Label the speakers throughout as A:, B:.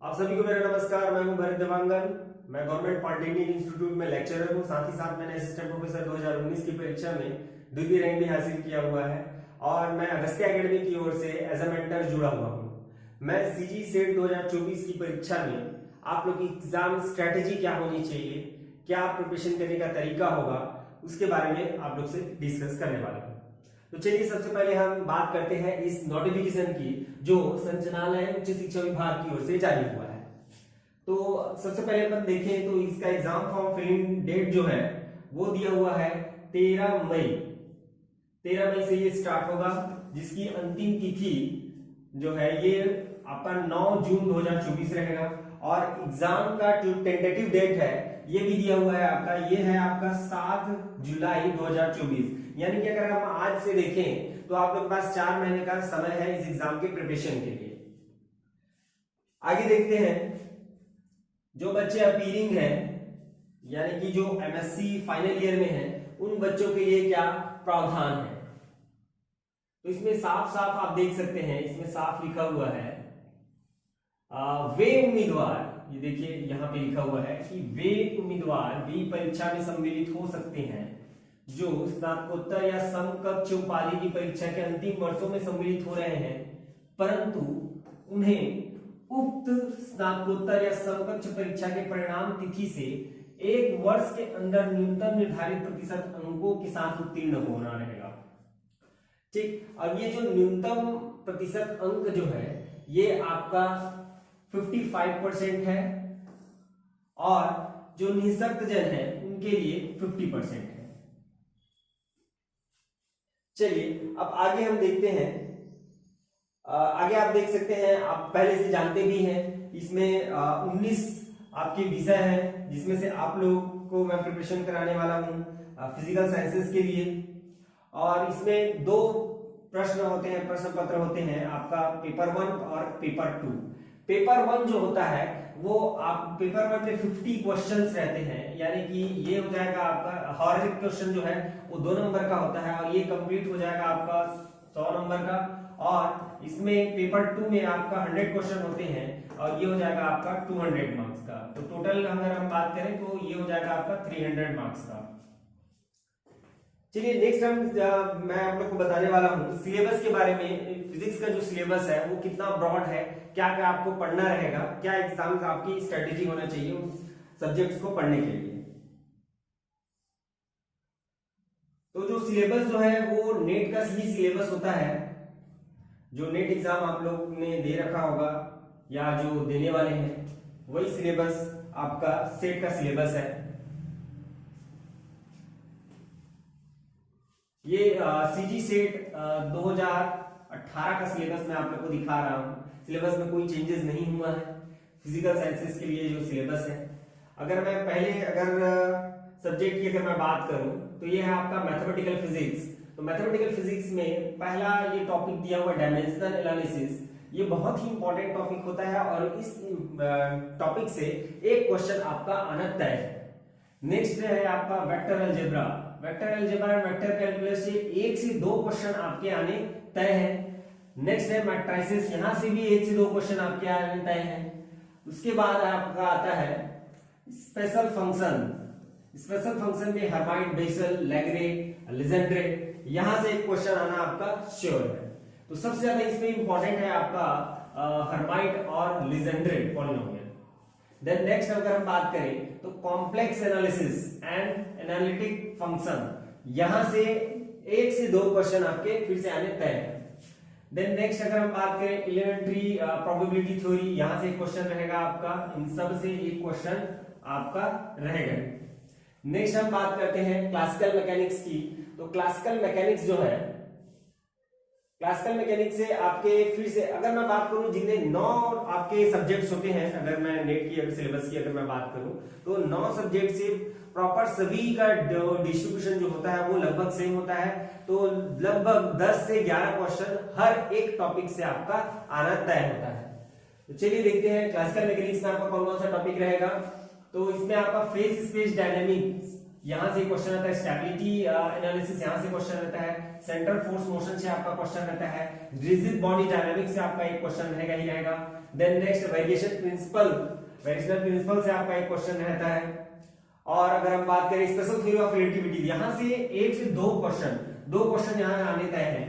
A: आप सभी को मेरा नमस्कार। मैं हूं भरत देवांगन। मैं गवर्नमेंट पॉलिटेक्निक इंस्टीट्यूट में लेक्चरर हूं। साथ ही साथ मैंने असिस्टेंट प्रोफेसर 2019 की परीक्षा में द्वितीय रैंक भी हासिल किया हुआ है और मैं अगस्त्य एकेडमी की ओर से एज अ मेंटर जुड़ा हुआ हूं। मैं सीजी सेट 2024 की परीक्षा में आप लोग की एग्जाम स्ट्रेटेजी क्या होनी चाहिए, क्या प्रिपरेशन करने का तरीका होगा, उसके बारे में आप लोग से डिस्कस करने वाला हूं। तो चलिए सबसे पहले हम बात करते हैं इस नोटिफिकेशन की जो संचालनालय उच्च शिक्षा विभाग की ओर से जारी हुआ है। तो सबसे पहले अपन देखें तो इसका एग्जाम फॉर्म फिलिंग डेट जो है वो दिया हुआ है 13 मई। 13 मई से ये स्टार्ट होगा, जिसकी अंतिम तिथि जो है ये आपका 9 जून 2024 रहेगा। और एग्जाम का जो टेंटेटिव डेट है ये भी दिया हुआ है आपका, ये है आपका 7 जुलाई 2024। यानी कि अगर हम आज से देखें तो आप लोग के पास 4 महीने का समय है इस एग्जाम के प्रिपरेशन के लिए। आगे देखते हैं जो बच्चे अपीयरिंग हैं यानी कि जो एमएससी फाइनल ईयर में हैं उन बच्चों के लिए क्या प्रावधान है। तो इसमें साफ साफ आप देख सकते हैं, इसमें साफ लिखा हुआ है वे उम्मीदवार, ये देखिए यहां पे लिखा हुआ है कि वे उम्मीदवार भी परीक्षा में सम्मिलित हो सकते हैं जो स्नातकोत्तर या समकक्ष उपाधि की परीक्षा के अंतिम वर्षों में सम्मिलित हो रहे हैं, परंतु उन्हें उक्त स्नातकोत्तर या समकक्ष परीक्षा के परिणाम तिथि से 1 वर्ष के अंदर न्यूनतम निर्धारित प्रतिशत अंकों के साथ उत्तीर्ण होना रहेगा। ठीक, अब ये जो न्यूनतम प्रतिशत अंक जो है ये आपका 55% है और जो निःशक्त जन है उनके लिए 50% है। चलिए अब आगे हम देखते हैं। आगे आप देख सकते हैं, आप पहले से जानते भी हैं, इसमें 19 आपके विषय हैं जिसमें से आप लोग को मैं प्रिपरेशन कराने वाला हूं फिजिकल साइंसेस के लिए। और इसमें 2 प्रश्न होते हैं, प्रश्न पत्र होते हैं आपका पेपर 1 और पेपर 2। पेपर 1 जो होता है वो आप पेपर 1 में 50 क्वेश्चंस रहते हैं, यानी कि ये हो जाएगा आपका हॉरिजॉन्टल क्वेश्चन जो है वो 2 नंबर का होता है और ये कंप्लीट हो जाएगा आपका 100 नंबर का। और इसमें पेपर 2 में आपका 100 क्वेश्चन होते हैं और ये हो जाएगा आपका 200 मार्क्स का। तो टोटल अगर हम बात करें तो ये हो जाएगा आपका 300 मार्क्स का। चलिए नेक्स्ट मैं आप लोग को बताने वाला हूँ सिलेबस के बारे में। फिजिक्स का जो सिलेबस है वो कितना ब्रॉड है, क्या क्या आपको पढ़ना रहेगा, क्या एग्जाम आपकी स्ट्रेटेजी होना चाहिए उस सब्जेक्ट्स को पढ़ने के लिए। तो जो सिलेबस जो है वो नेट का ही सिलेबस होता है, जो नेट एग्जाम आप लोग ने दे रखा होगा या जो देने वाले हैं वही सिलेबस आपका सेट का सिलेबस है। ये सीजी सेट 2018 का सिलेबस मैं आप लोग को दिखा रहा हूं। सिलेबस में कोई चेंजेस नहीं हुआ है फिजिकल साइंसेस के लिए जो सिलेबस है। अगर मैं पहले सब्जेक्ट की अगर मैं बात करूं तो ये है आपका मैथमेटिकल फिजिक्स। तो मैथमेटिकल फिजिक्स में पहला ये टॉपिक दिया हुआ डायमेंशनल एनालिसिस, ये बहुत ही इंपॉर्टेंट टॉपिक होता है और इस टॉपिक से एक क्वेश्चन आपका आना तय है। नेक्स्ट है आपका वेक्टर अलजेब्रा। वेक्टर अलजेब्रा और वेक्टर कैलकुलस से 1 से 2 क्वेश्चन आपके आने तय है। नेक्स्ट है मैट्रिसेस, यहां से भी 1 से 2 क्वेश्चन आपके आने तय है। उसके बाद आपका आता है स्पेशल फंक्शन। स्पेशल फंक्शन में हर्माइट, बेसल, लैग्रेंज, लीजेंड्रे, यहां से एक क्वेश्चन आना आपका श्योर है। तो सबसे ज्यादा इसमें इंपॉर्टेंट है आपका हर्माइट और लीजेंड्रे पॉलिनोमियल। देन नेक्स्ट अगर हम बात करें तो complex analysis and analytic function, यहां से 1 से 2 क्वेश्चन आपके फिर से आने तय है। देन नेक्स्ट अगर हम बात करें एलिमेंट्री प्रोबेबिलिटी थ्योरी, यहां से एक क्वेश्चन रहेगा आपका, इन सब से एक क्वेश्चन आपका रहेगा। नेक्स्ट हम बात करते हैं क्लासिकल मैकेनिक्स की। तो क्लासिकल मैकेनिक्स जो है, क्लासिकल मैकेनिक्स से आपके फिर से अगर मैं बात करूं जितने 9 आपके सब्जेक्ट्स होते हैं, अगर मैं नेट की सिलेबस की अगर मैं बात करूं तो 9 सब्जेक्ट से प्रॉपर सभी का डिस्ट्रीब्यूशन जो होता है वो लगभग सेम होता है। तो लगभग 10 से 11 क्वेश्चन हर एक टॉपिक से आपका आना तय होता है। तो चलिए देखते हैं क्लासिकल मैकेनिक्स में आपका कौन कौन सा टॉपिक रहेगा। तो इसमें आपका फेज स्पेस डायनेमिक्स यहाँ से क्वेश्चन आता है, स्टेबिलिटी एनालिसिस यहाँ से क्वेश्चन रहता है, सेंट्रल फोर्स मोशन से आपका क्वेश्चन रहता है, रिजिड बॉडी डायनामिक्स से आपका एक क्वेश्चन रहेगा ही रहेगा। देन नेक्स्ट वेरिएशन प्रिंसिपल से आपका एक क्वेश्चन रहता है। और अगर हम बात करें स्पेशल थ्योरी ऑफ रिलेटिविटी, यहाँ से एक से दो क्वेश्चन यहाँ आने तय हैं।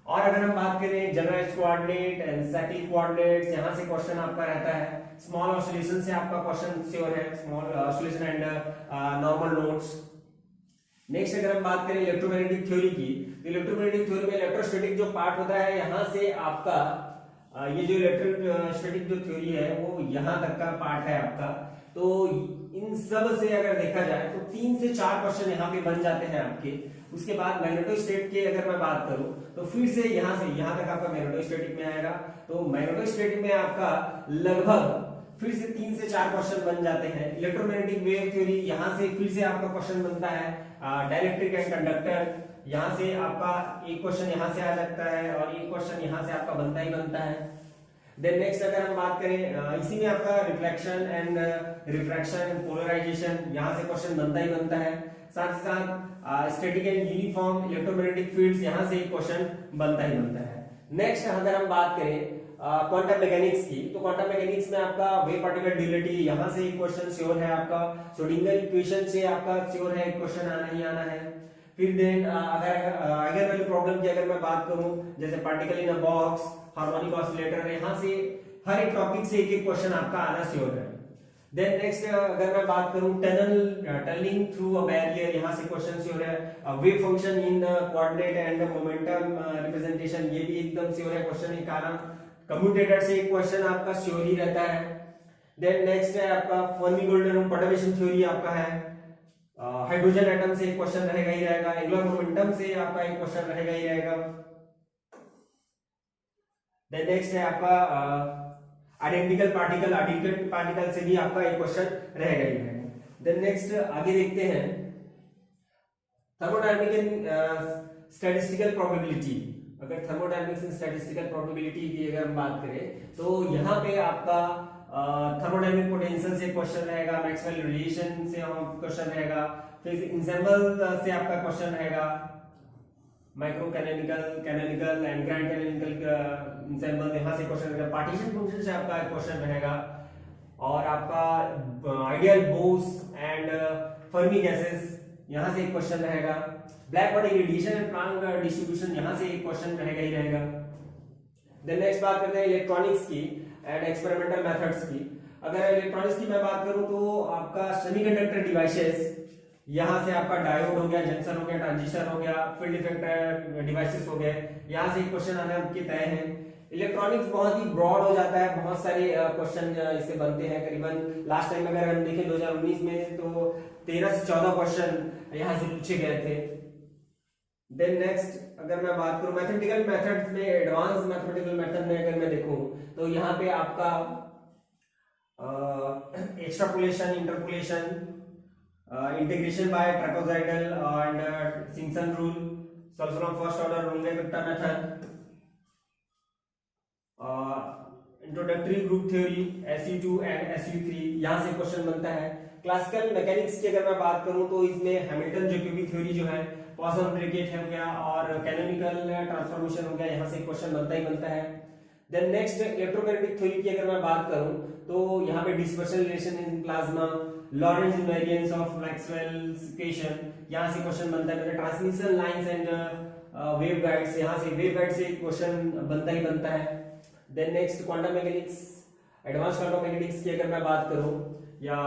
A: और अगर हम बात करें generalised coordinate and cyclic coordinates, यहाँ से क्वेश्चन आपका रहता है। स्मॉल ऑसिलेशन से आपका क्वेश्चन श्योर है, small oscillation and normal nodes. Next अगर हम बात करें इलेक्ट्रोमैग्नेटिक थ्योरी की, तो इलेक्ट्रोमैग्नेटिक थ्योरी में इलेक्ट्रोस्टैटिक जो पार्ट होता है, यहाँ से आपका ये जो इलेक्ट्रोस्टैटिक जो थ्योरी है वो यहाँ तक का पार्ट है आपका। तो इन सब से अगर देखा जाए तो 3 से 4 क्वेश्चन यहाँ पे बन जाते हैं आपके। उसके बाद मैग्नेटोस्टेट के अगर मैं बात करूं तो फिर से यहाँ तक आपका मैग्नेटोस्टैटिक में आएगा। तो मैग्नेटोस्टैटिक में आपका लगभग फिर से 3 से 4 क्वेश्चन बन जाते हैं। इलेक्ट्रोमैग्नेटिक वेव थ्योरी, यहाँ से फिर से आपका क्वेश्चन बनता है। डाइलेक्ट्रिक एंड कंडक्टर, यहाँ से आपका एक क्वेश्चन यहाँ से आ सकता है और एक क्वेश्चन यहाँ से आपका बनता ही बनता है। देन नेक्स्ट अगर हम बात करें, इसी में आपका reflection and refraction and polarisation, यहाँ से क्वेश्चन बनता ही बनता है। साथ ही साथ static and uniform electromagnetic fields, यहाँ से एक क्वेश्चन बनता ही बनता है। नेक्स्ट अगर हम बात करें क्वांटम मैकेनिक्स की, तो क्वांटम मैकेनिक्स में आपका वेव पार्टिकल ड्यूअलिटी, यहाँ से एक क्वेश्चन श्योर है आपका। श्रोडिंगर इक्वेशन से आपका श्योर है एक क्वेश्चन आना ही आना है। फिर देन अगर आइगन वैल्यू प्रॉब्लम की अगर मैं बात करूं, जैसे particle in a box, harmonic oscillator, यहाँ से हर एक टॉपिक से एक क्वेश्चन आपका आना श्योर है। देन नेक्स्ट अगर मैं बात करूं टनलिंग थ्रू अ बैरियर, यहाँ से क्वेश्चन श्योर है। Wave function in coordinate and momentum representation, ये भी एकदम श्योर है क्वेश्चन एक आना। कम्यूटेटर से एक क्वेश्चन आपका श्योर ही रहता है। देन नेक्स्ट है आपका फर्मी-गोल्डन परटर्बेशन थ्योरी आपका है। हाइड्रोजन एटम से एक क्वेश्चन रहेगा ही रहेगा। एंगुलर मोमेंटम से आपका एक क्वेश्चन रहेगा ही रहेगा। देन नेक्स्ट है आपका आइडेंटिकल पार्टिकल से भी आपका एक क्वेश्चन रहेगा ही रहेगा। देन नेक्स्ट आगे देखते हैं थर्मोडायनामिक एंड स्टैटिस्टिकल प्रोबेबिलिटी। अगर थर्मोडायनामिक्स एंड स्टैटिस्टिकल प्रोबेबिलिटी की अगर हम बात करें तो यहाँ पे आपका थर्मोडायनामिक पोटेंशियल से क्वेश्चन रहेगा, मैक्सवेल रिलेशन से क्वेश्चन रहेगा, फिर इंसेंबल से आपका क्वेश्चन रहेगा, micro canonical and grand canonical ensemble, यहाँ से क्वेश्चन रहेगा। पार्टीशन फंक्शन से आपका क्वेश्चन रहेगा। और आपका ideal Bose and Fermi gases, यहाँ से एक क्वेश्चन रहेगा। Black body radiation and Planck distribution, यहाँ से एक क्वेश्चन रहेगा ही रहेगा। देन नेक्स्ट बात करते हैं इलेक्ट्रॉनिक्स की एंड एक्सपेरिमेंटल मेथड्स की। अगर इलेक्ट्रॉनिक्स की मैं बात करूं तो आपका सेमीकंडक्टर डिवाइसेस, यहाँ से आपका डायोड हो गया, जंक्शन हो गया, ट्रांजिस्टर हो गया, फील्ड इफेक्टर डिवाइसेस हो गए, यहाँ से एक क्वेश्चन आना आपके तय है। इलेक्ट्रॉनिक्स बहुत ही ब्रॉड हो जाता है, बहुत सारे क्वेश्चन इससे बनते हैं। करीबन लास्ट टाइम अगर हम देखें 2019 में तो 13 से 14 क्वेश्चन यहाँ से पूछे गए थे। देन नेक्स्ट अगर मैं बात करूं मैथमेटिकल मेथड्स में, एडवांस मैथमेटिकल मेथड में अगर मैं देखूं तो यहाँ पे आपका extrapolation, interpolation, integration by trapezoidal and Simpson rule, solution of first order रूल-गुप्ता method, introductory group theory, SU2 and SU3, यहाँ से क्वेश्चन बनता है। क्लासिकल मैकेनिक्स की अगर मैं बात करूं तो इसमें हैमिल्टन जैकोबी थ्योरी जो है, पॉइसन ब्रैकेट हो गया और कैनोनिकल ट्रांसफॉर्मेशन हो गया, यहाँ से क्वेश्चन बनता ही बनता है। देन नेक्स्ट इलेक्ट्रोमैग्नेटिक थ्योरी की अगर मैं बात करूं तो यहाँ पे dispersion relation in plasma, Lorentz invariance of Maxwell's equation, यहाँ से क्वेश्चन बनता है। ट्रांसमिशन लाइंस एंड वेवगाइड्स, यहाँ से वेवगाइड से क्वेश्चन बनता ही बनता है। Then next quantum mechanics, advance quantum mechanics की अगर मैं बात करूं या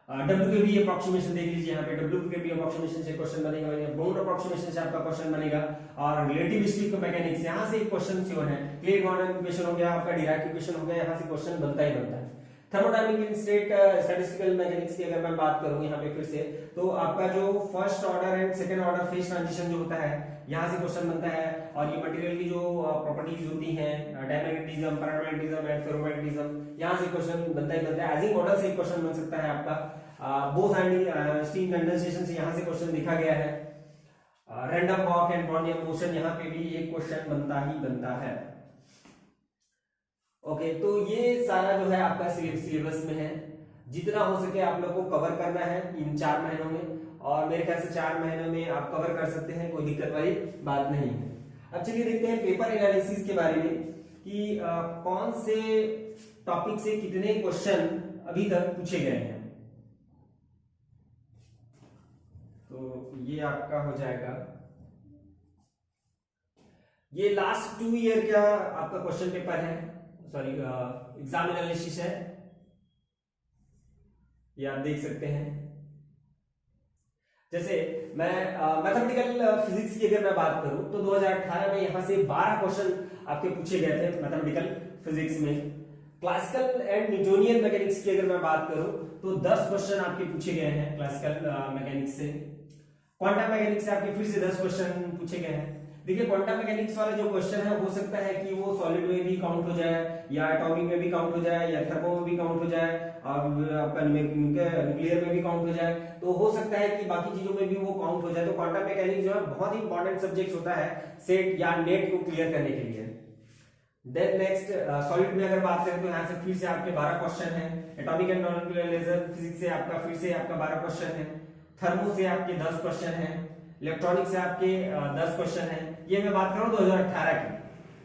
A: WKB अप्रोक्सीमेशन देख लीजिए, यहाँ पे WKB अप्रोक्सीमेशन से क्वेश्चन बनेगा, बाउंड अप्रोक्सीमेशन से आपका क्वेश्चन बनेगा। और रिलेटिविस्टिक मैकेनिक्स, यहाँ से एक क्वेश्चन श्योर है। क्ले-गॉर्डन इक्वेशन हो गया, आपका डिराक इक्वेशन हो गया, यहाँ से क्वेश्चन बनता ही बनता है। थर्मोडायनामिक एंड स्टैटिस्टिकल मैकेनिक्स की अगर मैं बात करूं यहाँ पे फिर से, तो आपका जो first order and second order phase transition जो होता है, यहाँ से क्वेश्चन बनता है। और ये मटेरियल की जो प्रॉपर्टीज होती हैं, डायमैग्नेटिज्म, पैरामैग्नेटिज्म एंड फेरोमैग्नेटिज्म, यहाँ से क्वेश्चन बनता ही बनता है। एजिंग मॉडल से एक क्वेश्चन बन सकता है आपका। बोस-आइडिंग स्टीम कंडेंसेशन से यहाँ से क्वेश्चन लिखा गया है। रैंडम वॉक एंड ब्रॉन्जियन मोशन, यहाँ पे भी एक क्वेश्चन बनता ही बनता है। ओके, तो ये सारा जो है आपका सिलेबस में है। जितना हो सके आप लोग को कवर करना है इन 4 महीनों में, और मेरे ख्याल से 4 महीनों में आप कवर कर सकते हैं, कोई दिक्कत वाली बात नहीं है। अब चलिए देखते हैं पेपर एनालिसिस के बारे में कि कौन से टॉपिक से कितने क्वेश्चन अभी तक पूछे गए हैं। तो ये आपका हो जाएगा, ये लास्ट 2 ईयर का आपका क्वेश्चन पेपर है, सॉरी एग्जाम एनालिसिस है, ये आप देख सकते हैं। जैसे मैं मैथमेटिकल फिजिक्स की अगर मैं बात करूं तो 2018 में यहां से 12 क्वेश्चन आपके पूछे गए थे मैथमेटिकल फिजिक्स में। क्लासिकल एंड न्यूटोनियन मैकेनिक्स की अगर मैं बात करूं तो 10 क्वेश्चन आपके पूछे गए हैं क्लासिकल मैकेनिक्स से। क्वांटम मैकेनिक्स से आपके फिर से 10 क्वेश्चन पूछे गए हैं। देखिए क्वांटम मैकेनिक्स वाले जो क्वेश्चन है हो सकता है कि वो सॉलिड में भी काउंट हो जाए, या एटॉमिक में भी काउंट हो जाए, या थर्मो में भी काउंट हो जाए, और आपका न्यूक्लियर में भी काउंट हो जाए, तो हो सकता है कि बाकी चीजों में भी वो काउंट हो जाए। तो क्वांटम मैकेनिक्स जो है बहुत ही इंपॉर्टेंट सब्जेक्ट होता है सेट या नेट को क्लियर करने के लिए। देन नेक्स्ट सॉलिड में अगर बात करें तो यहाँ से फिर से आपके 12 क्वेश्चन है। Atomic and molecular laser physics से आपका फिर से आपका 12 क्वेश्चन है। थर्मो से आपके 10 क्वेश्चन है। इलेक्ट्रॉनिक से आपके 10 क्वेश्चन है। ये मैं बात करूं 2018 की।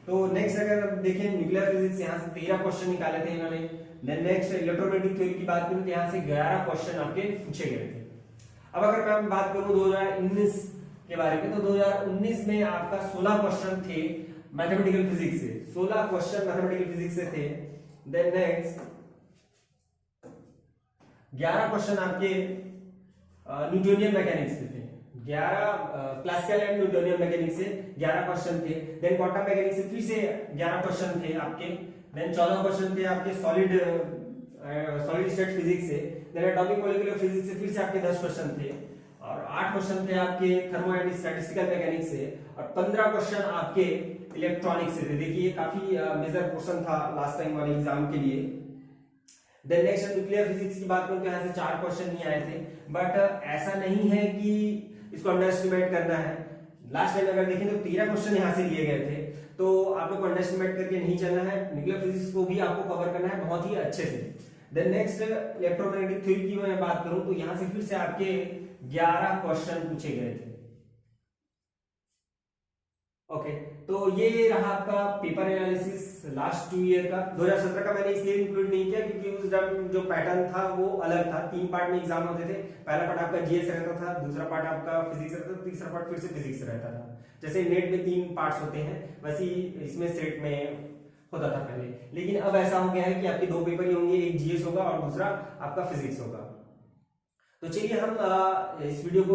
A: तो नेक्स्ट अगर देखें न्यूक्लियर फिजिक्स, यहाँ से 13 क्वेश्चन निकाले थे इन्होंने। देन नेक्स्ट इलेक्ट्रोमैग्नेटिक थ्योरी की बात करूं तो यहाँ से 11 क्वेश्चन आपके पूछे गए थे। अब अगर मैं बात करूं 2019 के बारे में तो 2019 में आपका 16 क्वेश्चन थे मैथमेटिकल फिजिक्स से, 16 क्वेश्चन मैथमेटिकल फिजिक्स से थे। देन नेक्स्ट 11 क्वेश्चन आपके न्यूटोनियन मैकेनिक्स से थे। 11 क्लासिकल एंड न्यूटोनियन मैकेनिक्स से 11 क्वेश्चन थे। देन क्वांटम मैकेनिक्स से फिर से 11 क्वेश्चन थे आपके। देन 14 क्वेश्चन थे आपके सॉलिड स्टेट फिजिक्स से। देन एटॉमिक मॉलिक्यूलर फिजिक्स से फिर से आपके 10 क्वेश्चन थे, और 8 क्वेश्चन थे आपके थर्मो एंड स्टैटिस्टिकल मैकेनिक्स से, और 15 क्वेश्चन आपके इलेक्ट्रॉनिक्स से थे। देखिए ये काफी मेजर पोर्शन था लास्ट टाइम वाले एग्जाम के लिए। देन नेक्स्ट न्यूक्लियर फिजिक्स की बात करूं तो यहाँ से 4 क्वेश्चन नहीं आए थे, बट ऐसा नहीं है कि इसको अंडर एस्टिमेट करना है। लास्ट टाइम अगर देखें तो 13 क्वेश्चन यहाँ से लिए गए थे, तो आप लोग को अंडर एस्टिमेट करके नहीं चलना है। न्यूक्लियर फिजिक्स को भी आपको कवर करना है बहुत ही अच्छे से। देन नेक्स्ट इलेक्ट्रोमैग्नेटिक थ्योरी की मैं बात करूं तो यहाँ से फिर से आपके 11 क्वेश्चन पूछे गए थे। ओके, तो ये रहा आपका पेपर एनालिसिस लास्ट 2 ईयर का। 2017 का मैंने इसलिए इंक्लूड नहीं किया क्योंकि उस टाइम जो पैटर्न था वो अलग था। 3 पार्ट में एग्जाम होते थे। पहला पार्ट आपका जीएस रहता था, दूसरा पार्ट आपका फिजिक्स रहता था, तीसरा पार्ट फिर से फिजिक्स रहता था। जैसे नेट में 3 पार्ट्स होते हैं वैसे ही इसमें सेट में होता था पहले, लेकिन अब ऐसा हो गया है कि आपके 2 पेपर ही होंगे, एक जीएस होगा और दूसरा आपका फिजिक्स होगा। तो चलिए हम इस वीडियो को